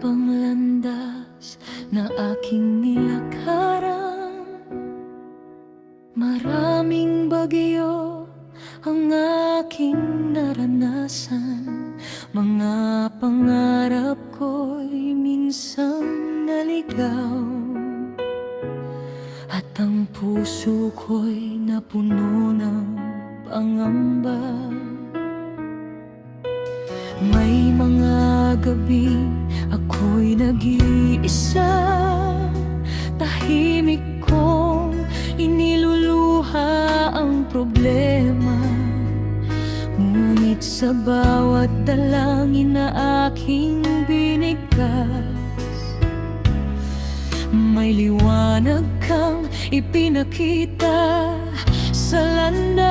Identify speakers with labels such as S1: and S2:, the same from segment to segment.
S1: pang landas na aking nilakaran. Maraming bagyo ang aking naranasan. Mga pangarap ko'y minsang naligaw, at ang puso ko'y napuno ng pangamba. May mga gabi ako'y nag-iisa, tahimik kong iniluluha ang problema. Ngunit sa bawat dalangin na aking binigkas, may liwanag kang ipinakita sa landas.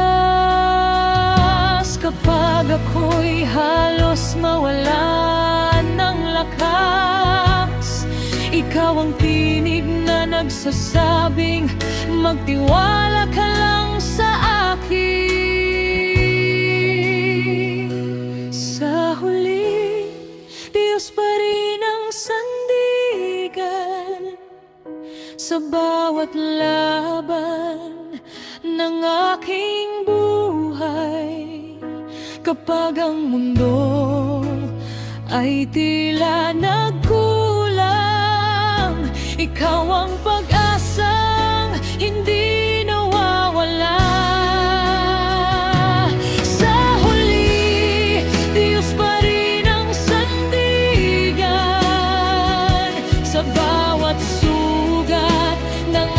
S1: Kapag ako'y halos mawalan ng lakas, ikaw ang tinig na nagsasabing magtiwala ka lang sa akin. Sa huli, Diyos pa rin ang sandigan sa bawat laban ng aking buhay. Kapag ang mundo ay tila nagkulang, ikaw ang pag-asang hindi nawawala. Sa huli, Diyos pa rin ang sandigan sa bawat sugat ng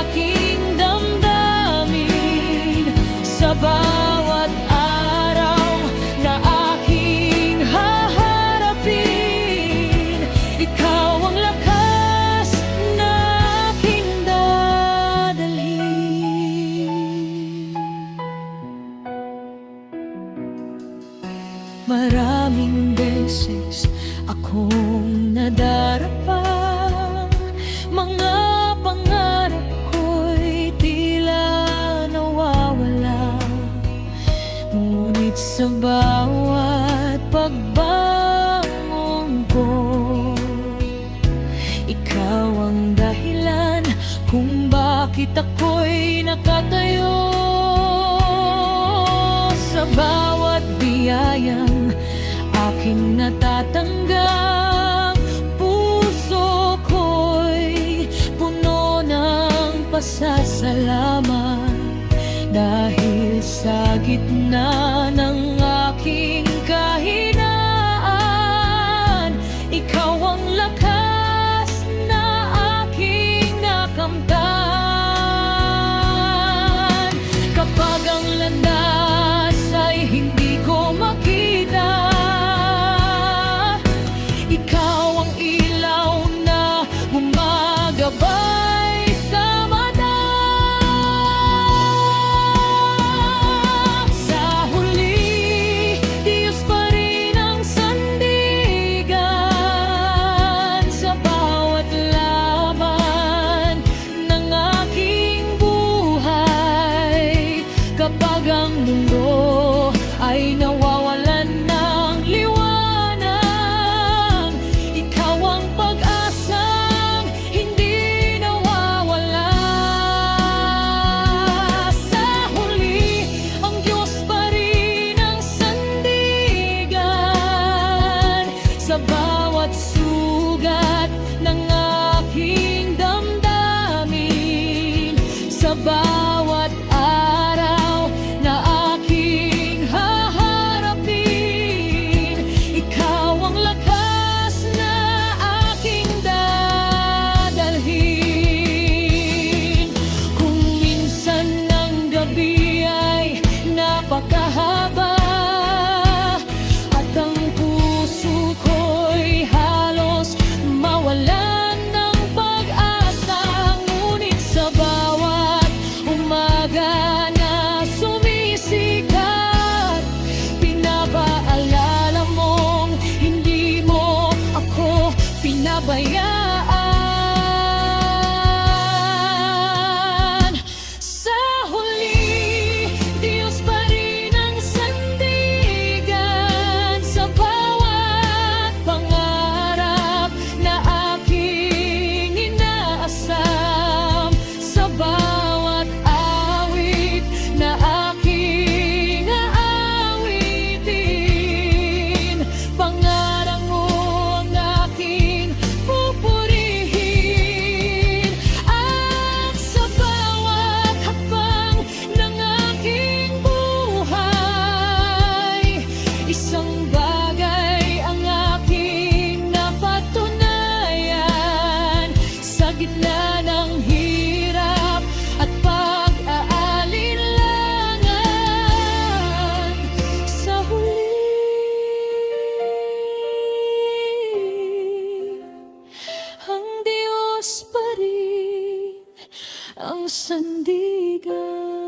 S1: aking damdamin, sa bawat araw na aking haharapin. Ikaw ang lakas na aking dadalhin. Maraming beses akong nadarapa, mga pangarap ko'y tila nawawala. Ngunit sa bawat pagbangon ko, ikaw ang dahilan kung bakit ako'y nakatayo. Sa bawat biyayang aking natatanggap, puso ko'y puno ng pasasalamat. Dahil sa gitna ng aking kahinaan, ikaw ang lakas na aking nakamtan. Kapag ang landas ay hindi ko makita, ikaw ang ilaw na gumagabay sa mata. Sa huli, Diyos pa rin ang sandigan sa bawat laban ng aking buhay. Kapag ang mundo ay nawawalan ng liwanag, ikaw ang pag-asang hindi nawawala. Sa huli, ang Diyos pa rin ang sandigan sa bawat sugat ng aking damdamin, sa bawat araw na aking haharapin. Ikaw ang lakas na aking dadalhin. Kung minsan ang gabi ay napakahaba, at ang puso ko'y halos mawalan ng pag-asa, ngunit sa bawat umaga na sumisikat, pinapaalala mong hindi mo ako pinabayaan. Sa huli, Diyos pa rin ang sandigan sa bawat pangarap sandigan.